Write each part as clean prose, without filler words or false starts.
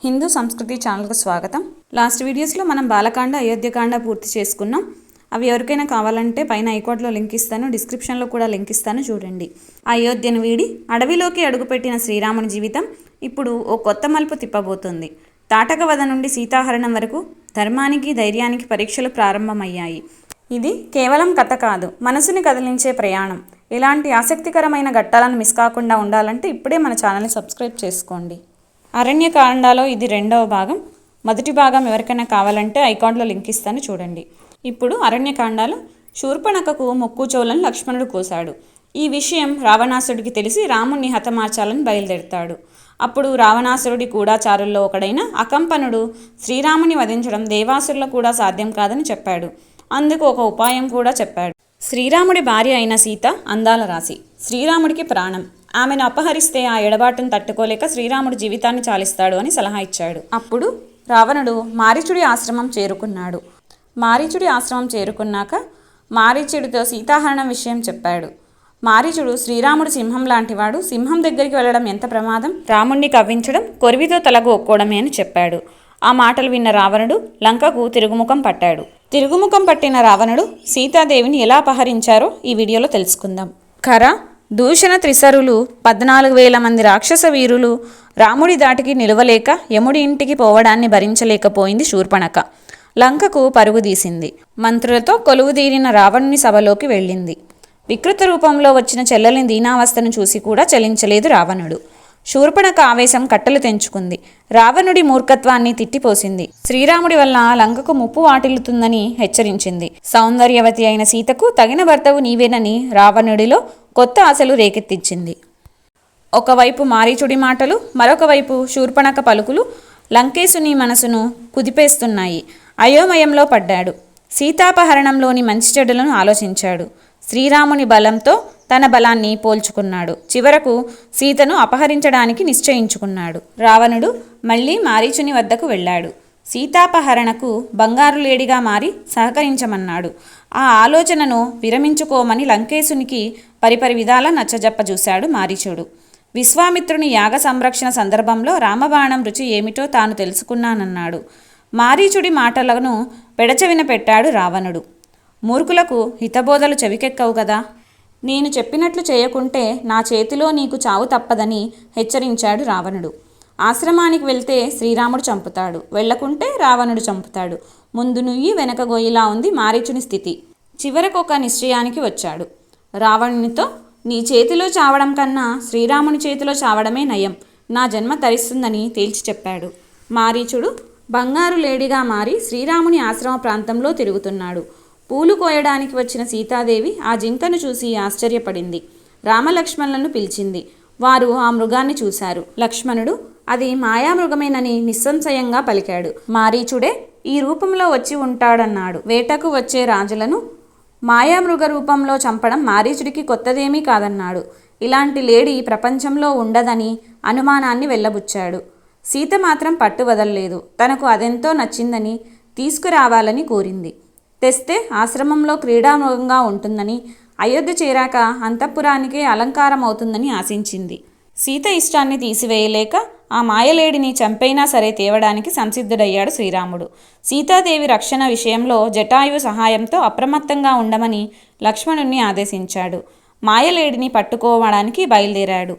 హిందూ సంస్కృతి ఛానల్కు స్వాగతం. లాస్ట్ వీడియోస్లో మనం బాలకాండ, అయోధ్యకాండ పూర్తి చేసుకున్నాం. అవి ఎవరికైనా కావాలంటే పైన ఐకార్డ్లో లింక్ ఇస్తాను, డిస్క్రిప్షన్లో కూడా లింక్ ఇస్తాను, చూడండి. అయోధ్యను వీడి అడవిలోకి అడుగుపెట్టిన శ్రీరాముని జీవితం ఇప్పుడు ఓ కొత్త మలుపు తిప్పబోతుంది. తాటక వధ నుండి సీతాహరణం వరకు ధర్మానికి, ధైర్యానికి పరీక్షలు ప్రారంభమయ్యాయి. ఇది కేవలం కథ కాదు, మనసుని కదిలించే ప్రయాణం. ఇలాంటి ఆసక్తికరమైన ఘట్టాలను మిస్ కాకుండా ఉండాలంటే ఇప్పుడే మన ఛానల్ని సబ్స్క్రైబ్ చేసుకోండి. అరణ్యకాండలో ఇది రెండవ భాగం. మొదటి భాగం ఎవరికైనా కావాలంటే ఐకార్డ్లో లింక్ ఇస్తాను, చూడండి. ఇప్పుడు అరణ్యకాండలో శూర్పణఖకు ముక్కు చెవులను లక్ష్మణుడు కోశాడు. ఈ విషయం రావణాసుడికి తెలిసి రాముణ్ణి హతమార్చాలని బయలుదేరుతాడు. అప్పుడు రావణాసురుడి గూఢచారుల్లో ఒకడైన అకంపనుడు శ్రీరాముని వధించడం దేవాసురులకు కూడా సాధ్యం కాదని చెప్పాడు. అందుకు ఒక ఉపాయం కూడా చెప్పాడు. శ్రీరాముడి భార్య అయిన సీత అందాల రాశి, శ్రీరాముడికి ప్రాణం. ఆమెను అపహరిస్తే ఆ ఎడబాటును తట్టుకోలేక శ్రీరాముడు జీవితాన్ని చాలిస్తాడు అని సలహా ఇచ్చాడు. అప్పుడు రావణుడు మారీచుడి ఆశ్రమం చేరుకున్నాడు. మారీచుడి ఆశ్రమం చేరుకున్నాక మారీచుడితో సీతాహరణం విషయం చెప్పాడు. మారీచుడు శ్రీరాముడు సింహం లాంటివాడు, సింహం దగ్గరికి వెళ్ళడం ఎంత ప్రమాదం, రాముణ్ణి కవ్వించడం కొరివితో తలకు ఒక్కోవడమే అని చెప్పాడు. ఆ మాటలు విన్న రావణుడు లంకకు తిరుగుముఖం పట్టాడు. తిరుగుముఖం పట్టిన రావణుడు సీతాదేవిని ఎలా అపహరించారో ఈ వీడియోలో తెలుసుకుందాం. ఖర, దూషణ త్రిసరులు 14,000 మంది రాక్షస వీరులు రాముడి దాటికి నిలవలేక యముడి ఇంటికి పోవడాన్ని భరించలేకపోయింది శూర్పణఖ. లంకకు పరుగుదీసింది. మంత్రులతో కొలువుదీరిన రావణుని సభలోకి వెళ్ళింది. వికృత రూపంలో వచ్చిన చెల్లెలిని దీనావస్థను చూసి కూడా చలించలేదు రావణుడు. శూర్పణఖ ఆవేశం కట్టలు తెంచుకుంది. రావణుడి మూర్ఖత్వాన్ని తిట్టిపోసింది. శ్రీరాముడి వల్ల లంకకు ముప్పు వాటిల్లుతుందని హెచ్చరించింది. సౌందర్యవతి అయిన సీతకు తగిన భర్తవు నీవేనని రావణుడిలో కొత్త ఆశలు రేకెత్తించింది. ఒకవైపు మారీచుడి మాటలు, మరొకవైపు శూర్పణఖ పలుకులు లంకేశుని మనసును కుదిపేస్తున్నాయి. అయోమయంలో పడ్డాడు. సీతాపహరణంలోని మంచి చెడులను ఆలోచించాడు. శ్రీరాముని బలంతో తన బలాన్ని పోల్చుకున్నాడు. చివరకు సీతను అపహరించడానికి నిశ్చయించుకున్నాడు. రావణుడు మళ్ళీ మారీచుని వద్దకు వెళ్ళాడు. సీతాపహరణకు బంగారు లేడిగా మారి సహకరించమన్నాడు. ఆ ఆలోచనను విరమించుకోమని లంకేశునికి పరిపరి విధాలా నచ్చజెప్పజూశాడు మారీచుడు. విశ్వామిత్రుని యాగ సంరక్షణ సందర్భంలో రామబాణం రుచి ఏమిటో తాను తెలుసుకున్నానన్నాడు. మారీచుడి మాటలను పెడచెవిన పెట్టాడు రావణుడు. మూర్ఖులకు హితబోధలు చెవికెక్కవు కదా, నేను చెప్పినట్లు చేయకుంటే నా చేతిలో నీకు చావు తప్పదని హెచ్చరించాడు రావణుడు. ఆశ్రమానికి వెళ్తే శ్రీరాముడు చంపుతాడు, వెళ్లకుంటే రావణుడు చంపుతాడు. ముందు నుయ్యి వెనక గొయ్యిలా ఉంది మారీచుని స్థితి. చివరకు ఒక నిశ్చయానికి వచ్చాడు. రావణునితో నీ చేతిలో చావడం కన్నా శ్రీరాముని చేతిలో చావడమే నయం, నా జన్మ తరిస్తుందని తేల్చి చెప్పాడు. మారీచుడు బంగారు లేడిగా మారి శ్రీరాముని ఆశ్రమ ప్రాంతంలో తిరుగుతున్నాడు. పూలు కోయడానికి వచ్చిన సీతాదేవి ఆ జింకను చూసి ఆశ్చర్యపడింది. రామలక్ష్మణులను పిలిచింది. వారు ఆ మృగాన్ని చూశారు. లక్ష్మణుడు అది మాయామృగమేనని నిస్సంశయంగా పలికాడు. మారీచుడే ఈ రూపంలో వచ్చి ఉంటాడన్నాడు. వేటకు వచ్చే రాజులను మాయామృగ రూపంలో చంపడం మారీచుడికి కొత్తదేమీ కాదన్నాడు. ఇలాంటి లేడి ప్రపంచంలో ఉండదని అనుమానాన్ని వెళ్ళబుచ్చాడు. సీత మాత్రం పట్టు వదలలేదు. తనకు అదెంతో నచ్చిందని తీసుకురావాలని కోరింది. తెస్తే ఆశ్రమంలో క్రీడామృగంగా ఉంటుందని, అయోధ్య చేరాక అంతఃపురానికే అలంకారం అవుతుందని ఆశించింది. సీత ఇష్టాన్ని తీసివేయలేక ఆ మాయలేడిని చంపైనా సరే తేవడానికి సంసిద్ధుడయ్యాడు శ్రీరాముడు. సీతాదేవి రక్షణ విషయంలో జటాయువు సహాయంతో అప్రమత్తంగా ఉండమని లక్ష్మణుణ్ణి ఆదేశించాడు. మాయలేడిని పట్టుకోవడానికి బయలుదేరాడు.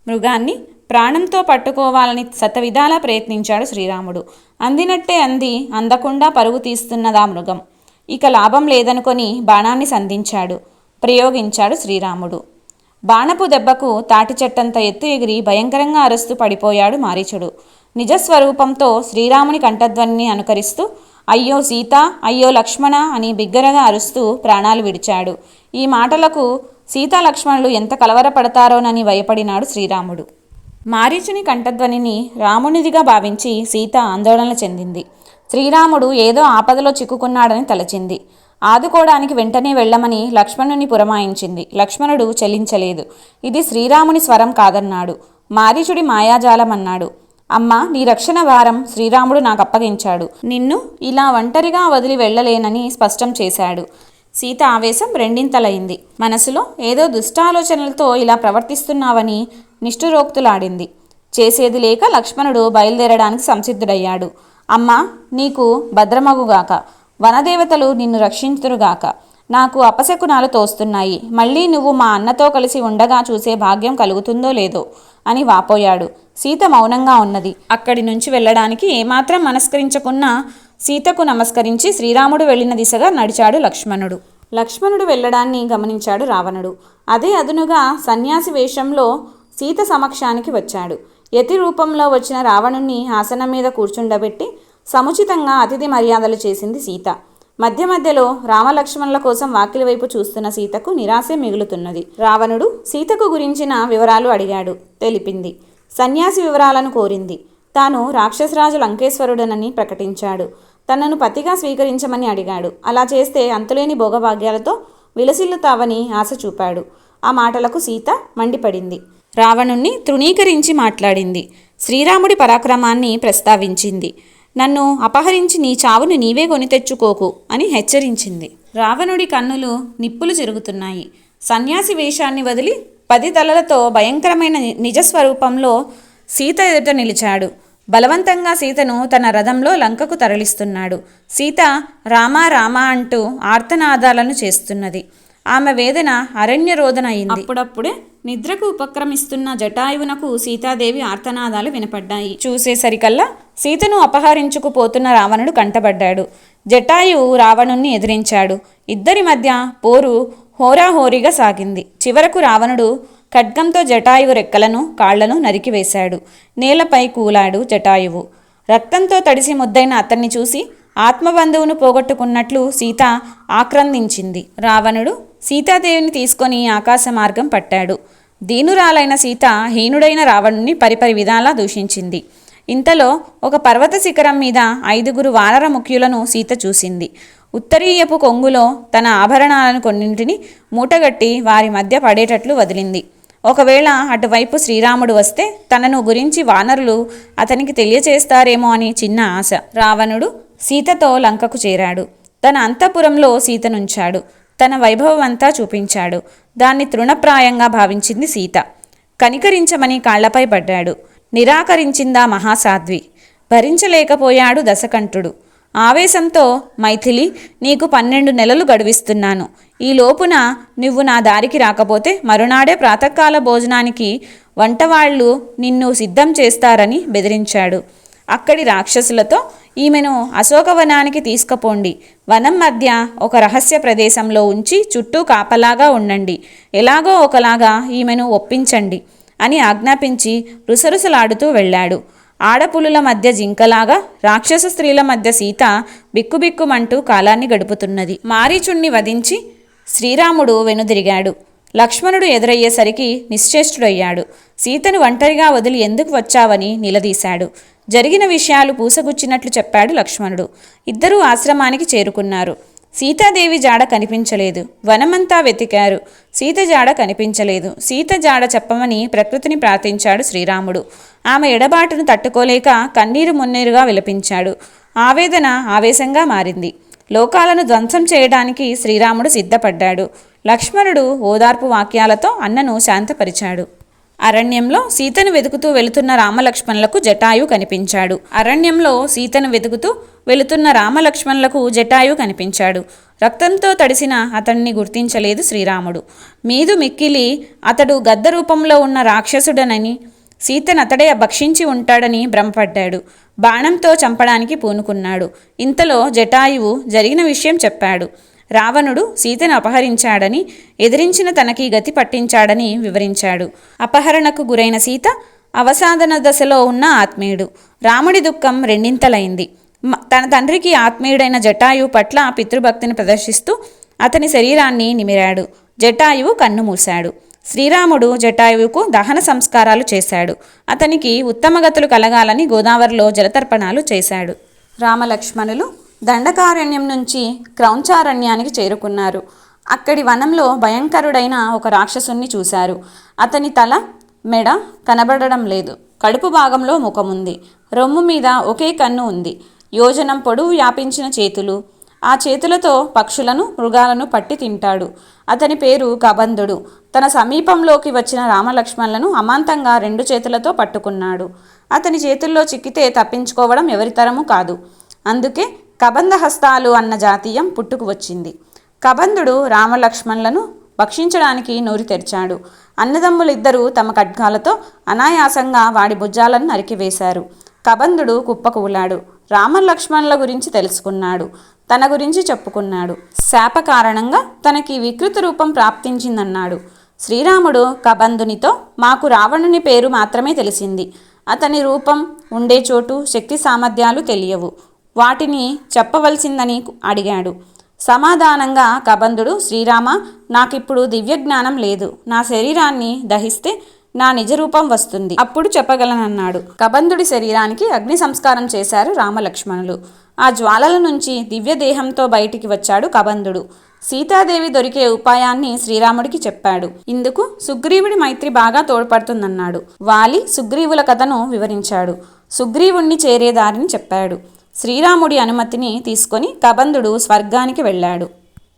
మృగాన్ని ప్రాణంతో పట్టుకోవాలని శతవిధాలా ప్రయత్నించాడు శ్రీరాముడు. అందినట్టే అంది, అందకుండా పరుగు తీస్తున్నదా మృగం. ఇక లాభం లేదనుకొని బాణాన్ని సంధించాడు. ప్రయోగించాడు శ్రీరాముడు. బాణపు దెబ్బకు తాటి చెట్టంత ఎత్తు ఎగిరి భయంకరంగా అరుస్తూ పడిపోయాడు మారీచుడు. నిజస్వరూపంతో శ్రీరాముని కంఠధ్వనిని అనుకరిస్తూ అయ్యో సీత, అయ్యో లక్ష్మణ అని బిగ్గరగా అరుస్తూ ప్రాణాలు విడిచాడు. ఈ మాటలకు సీతా లక్ష్మణులు ఎంత కలవరపడతారోనని భయపడినాడు శ్రీరాముడు. మారీచుని కంఠధ్వనిని రామునిదిగా భావించి సీత ఆందోళన చెందింది. శ్రీరాముడు ఏదో ఆపదలో చిక్కుకున్నాడని తలచింది. ఆదుకోవడానికి వెంటనే వెళ్ళమని లక్ష్మణుని పురమాయించింది. లక్ష్మణుడు చలించలేదు. ఇది శ్రీరాముని స్వరం కాదన్నాడు. మారీచుడి మాయాజాలం అన్నాడు. అమ్మ, నీ రక్షణ భారం శ్రీరాముడు నాకు అప్పగించాడు. నిన్ను ఇలా ఒంటరిగా వదిలి వెళ్ళలేనని స్పష్టం చేశాడు. సీత ఆవేశం రెండింతలైంది. మనసులో ఏదో దుష్టాలోచనలతో ఇలా ప్రవర్తిస్తున్నావని నిష్ఠురోక్తులాడింది. చేసేది లేక లక్ష్మణుడు బయలుదేరడానికి సంసిద్ధుడయ్యాడు. అమ్మా, నీకు భద్రమగుగాక, వనదేవతలు నిన్ను రక్షించురుగాక. నాకు అపశకునాలు తోస్తున్నాయి. మళ్ళీ నువ్వు మా అన్నతో కలిసి ఉండగా చూసే భాగ్యం కలుగుతుందో లేదో అని వాపోయాడు. సీత మౌనంగా ఉన్నది. అక్కడి నుంచి వెళ్ళడానికి ఏమాత్రం మనస్కరించకున్నా సీతకు నమస్కరించి శ్రీరాముడు వెళ్ళిన దిశగా నడిచాడు లక్ష్మణుడు. లక్ష్మణుడు వెళ్ళడాన్ని గమనించాడు రావణుడు. అదే అదునుగా సన్యాసి వేషంలో సీత సమక్షానికి వచ్చాడు. యతి రూపంలో వచ్చిన రావణుణ్ణి ఆసనం మీద కూర్చుండబెట్టి సముచితంగా అతిథి మర్యాదలు చేసింది సీత. మధ్య మధ్యలో రామలక్ష్మణుల కోసం వాకిలి వైపు చూస్తున్న సీతకు నిరాశే మిగులుతున్నది. రావణుడు సీతకు గురించిన వివరాలు అడిగాడు. తెలిపింది. సన్యాసి వివరాలను కోరింది. తాను రాక్షసరాజు లంకేశ్వరుడనని ప్రకటించాడు. తనను పతిగా స్వీకరించమని అడిగాడు. అలా చేస్తే అంతులేని భోగభాగ్యాలతో విలసిల్లుతావని ఆశ చూపాడు. ఆ మాటలకు సీత మండిపడింది. రావణుణ్ణి తృణీకరించి మాట్లాడింది. శ్రీరాముడి పరాక్రమాన్ని ప్రస్తావించింది. నన్ను అపహరించి నీ చావును నీవే కొని తెచ్చుకోకు అని హెచ్చరించింది. రావణుడి కన్నులు నిప్పులు చెరుగుతున్నాయి. సన్యాసి వేషాన్ని వదిలి 10 తలలతో భయంకరమైన నిజస్వరూపంలో సీత ఎదుట నిలిచాడు. బలవంతంగా సీతను తన రథంలో లంకకు తరలిస్తున్నాడు. సీత రామా రామా అంటూ ఆర్తనాదాలను చేస్తున్నది. ఆమె వేదన అరణ్య రోదన అయింది. అప్పుడప్పుడే నిద్రకు ఉపక్రమిస్తున్న జటాయువునకు సీతాదేవి ఆర్తనాదాలు వినపడ్డాయి. చూసేసరికల్లా సీతను అపహరించుకుపోతున్న రావణుడు కంటబడ్డాడు. జటాయువు రావణుణ్ణి ఎదిరించాడు. ఇద్దరి మధ్య పోరు హోరాహోరీగా సాగింది. చివరకు రావణుడు ఖడ్గంతో జటాయువు రెక్కలను కాళ్లను నరికివేశాడు. నేలపై కూలాడు జటాయువు. రక్తంతో తడిసి ముద్దైన అతన్ని చూసి ఆత్మబంధువును పోగొట్టుకున్నట్లు సీత ఆక్రందించింది. రావణుడు సీతాదేవిని తీసుకొని ఆకాశ మార్గం పట్టాడు. దీనురాలైన సీత హీనుడైన రావణుని పరిపరి విధాలా దూషించింది. ఇంతలో ఒక పర్వత శిఖరం మీద 5 వానర ముఖ్యులను సీత చూసింది. ఉత్తరీయపు కొంగులో తన ఆభరణాలను కొన్నింటిని మూటగట్టి వారి మధ్య పడేటట్లు వదిలింది. ఒకవేళ అటువైపు శ్రీరాముడు వస్తే తనను గురించి వానరులు అతనికి తెలియచేస్తారేమో అని చిన్న ఆశ. రావణుడు సీతతో లంకకు చేరాడు. తన అంతఃపురంలో సీతనుంచాడు. తన వైభవమంతా చూపించాడు. దాన్ని తృణప్రాయంగా భావించింది సీత. కనికరించమని కాళ్లపై పడ్డాడు. నిరాకరించిందా మహాసాధ్వి. భరించలేకపోయాడు దశకంఠుడు. ఆవేశంతో మైథిలి, నీకు 12 నెలలు గడువిస్తున్నాను. ఈ లోపున నువ్వు నా దారికి రాకపోతే మరునాడే ప్రాతకాల భోజనానికి వంటవాళ్లు నిన్ను సిద్ధం చేస్తారని బెదిరించాడు. అక్కడి రాక్షసులతో ఈమెను అశోకవనానికి తీసుకుపోండి. వనం మధ్య ఒక రహస్య ప్రదేశంలో ఉంచి చుట్టూ కాపలాగా ఉండండి. ఎలాగో ఒకలాగా ఈమెను ఒప్పించండి అని ఆజ్ఞాపించి రుసరుసలాడుతూ వెళ్ళాడు. ఆడపులుల మధ్య జింకలాగా రాక్షస స్త్రీల మధ్య సీత బిక్కుబిక్కుమంటూ కాలాన్ని గడుపుతున్నది. మారీచుణ్ణి వధించి శ్రీరాముడు వెనుదిరిగాడు. లక్ష్మణుడు ఎదురయ్యేసరికి నిశ్చేష్టుడయ్యాడు. సీతను ఒంటరిగా వదిలి ఎందుకు వచ్చావని నిలదీశాడు. జరిగిన విషయాలు పూసగుచ్చినట్లు చెప్పాడు లక్ష్మణుడు. ఇద్దరూ ఆశ్రమానికి చేరుకున్నారు. సీతాదేవి జాడ కనిపించలేదు. వనమంతా వెతికారు. సీత జాడ కనిపించలేదు. సీత జాడ చెప్పమని ప్రకృతిని ప్రార్థించాడు శ్రీరాముడు. ఆమె ఎడబాటును తట్టుకోలేక కన్నీరు మున్నీరుగా విలపించాడు. ఆవేదన ఆవేశంగా మారింది. లోకాలను ధ్వంసం చేయడానికి శ్రీరాముడు సిద్ధపడ్డాడు. లక్ష్మణుడు ఓదార్పు వాక్యాలతో అన్నను శాంతపరిచాడు. అరణ్యంలో సీతను వెతుకుతూ వెళుతున్న రామలక్ష్మణులకు జటాయువు కనిపించాడు. అరణ్యంలో సీతను వెతుకుతూ వెళుతున్న రామలక్ష్మణులకు జటాయువు కనిపించాడు. రక్తంతో తడిసిన అతన్ని గుర్తించలేదు శ్రీరాముడు. మీదు మిక్కిలి అతడు గద్ద రూపంలో ఉన్న రాక్షసుడనని, సీతనతడే భక్షించి ఉంటాడని భ్రమపడ్డాడు. బాణంతో చంపడానికి పూనుకున్నాడు. ఇంతలో జటాయువు జరిగిన విషయం చెప్పాడు. రావణుడు సీతను అపహరించాడని, ఎదిరించిన తనకి గతి పట్టించాడని వివరించాడు. అపహరణకు గురైన సీత అవసాదన దశలో ఉన్న ఆత్మీయుడు. రాముడి దుఃఖం రెండింతలైంది. తన తండ్రికి ఆత్మీయుడైన జటాయువు పట్ల పితృభక్తిని ప్రదర్శిస్తూ అతని శరీరాన్ని నిమిరాడు. జటాయువు కన్ను మూశాడు. శ్రీరాముడు జటాయువుకు దహన సంస్కారాలు చేశాడు. అతనికి ఉత్తమగతులు కలగాలని గోదావరిలో జలతర్పణాలు చేశాడు. రామలక్ష్మణులు దండకారణ్యం నుంచి క్రౌంచారణ్యానికి చేరుకున్నారు. అక్కడి వనంలో భయంకరుడైన ఒక రాక్షసుణ్ణి చూశారు. అతని తల, మెడ కనబడడం లేదు. కడుపు భాగంలో ముఖముంది. రొమ్ము మీద ఒకే కన్ను ఉంది. యోజనం పొడవు వ్యాపించిన చేతులు. ఆ చేతులతో పక్షులను మృగాలను పట్టి తింటాడు. అతని పేరు కబంధుడు. తన సమీపంలోకి వచ్చిన రామలక్ష్మణులను అమాంతంగా 2 చేతులతో పట్టుకున్నాడు. అతని చేతుల్లో చిక్కితే తప్పించుకోవడం ఎవరితరము కాదు. అందుకే కబంధహస్తాలు అన్న జాతీయం పుట్టుకు వచ్చింది. కబంధుడు రామలక్ష్మణులను భక్షించడానికి నోరు తెరిచాడు. అన్నదమ్ములిద్దరూ తమ ఖడ్గాలతో అనాయాసంగా వాడి భుజాలను నరికివేశారు. కబంధుడు కుప్పకూలాడు. రామలక్ష్మణుల గురించి తెలుసుకున్నాడు. తన గురించి చెప్పుకున్నాడు. శాప కారణంగా తనకి వికృత రూపం ప్రాప్తించిందన్నాడు. శ్రీరాముడు కబంధునితో, మాకు రావణుని పేరు మాత్రమే తెలిసింది. అతని రూపం, ఉండే చోటు, శక్తి సామర్థ్యాలు తెలియవు. వాటిని చెప్పవలసిందని అడిగాడు. సమాధానంగా కబంధుడు, శ్రీరామ, నాకిప్పుడు దివ్యజ్ఞానం లేదు. నా శరీరాన్ని దహిస్తే నా నిజరూపం వస్తుంది, అప్పుడు చెప్పగలనన్నాడు. కబంధుడి శరీరానికి అగ్ని సంస్కారం చేశారు రామలక్ష్మణులు. ఆ జ్వాలల నుంచి దివ్యదేహంతో బయటికి వచ్చాడు కబంధుడు. సీతాదేవి దొరికే ఉపాయాన్ని శ్రీరాముడికి చెప్పాడు. ఇందుకు సుగ్రీవుడి మైత్రి బాగా తోడ్పడుతుందన్నాడు. వాలి సుగ్రీవుల కథను వివరించాడు. సుగ్రీవుణ్ణి చేరే దారిని చెప్పాడు. శ్రీరాముడి అనుమతిని తీసుకొని కబంధుడు స్వర్గానికి వెళ్ళాడు.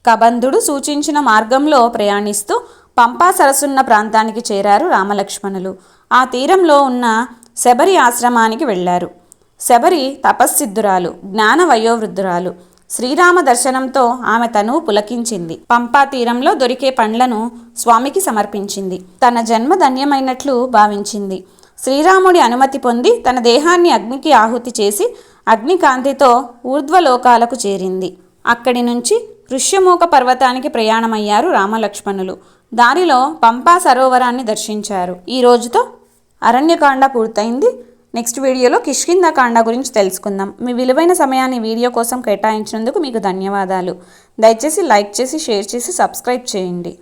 కబంధుడు సూచించిన మార్గంలో ప్రయాణిస్తూ పంపా సరస్సున్న ప్రాంతానికి చేరారు రామలక్ష్మణులు. ఆ తీరంలో ఉన్న శబరి ఆశ్రమానికి వెళ్ళారు. శబరి తపస్సిద్ధురాలు, జ్ఞాన వయోవృద్ధురాలు. శ్రీరామ దర్శనంతో ఆమె తనువు పులకించింది. పంపా తీరంలో దొరికే పండ్లను స్వామికి సమర్పించింది. తన జన్మ ధన్యమైనట్లు భావించింది. శ్రీరాముడి అనుమతి పొంది తన దేహాన్ని అగ్నికి ఆహుతి చేసి అగ్నికాంతితో ఊర్ధ్వలోకాలకు చేరింది. అక్కడి నుంచి ఋష్యమూక పర్వతానికి ప్రయాణమయ్యారు రామలక్ష్మణులు. దారిలో పంపా సరోవరాన్ని దర్శించారు. ఈ రోజుతో అరణ్యకాండ పూర్తయింది. నెక్స్ట్ వీడియోలో కిష్కింధకాండ గురించి తెలుసుకుందాం. మీ విలువైన సమయాన్ని వీడియో కోసం కేటాయించినందుకు మీకు ధన్యవాదాలు. దయచేసి లైక్ చేసి, షేర్ చేసి, సబ్స్క్రైబ్ చేయండి.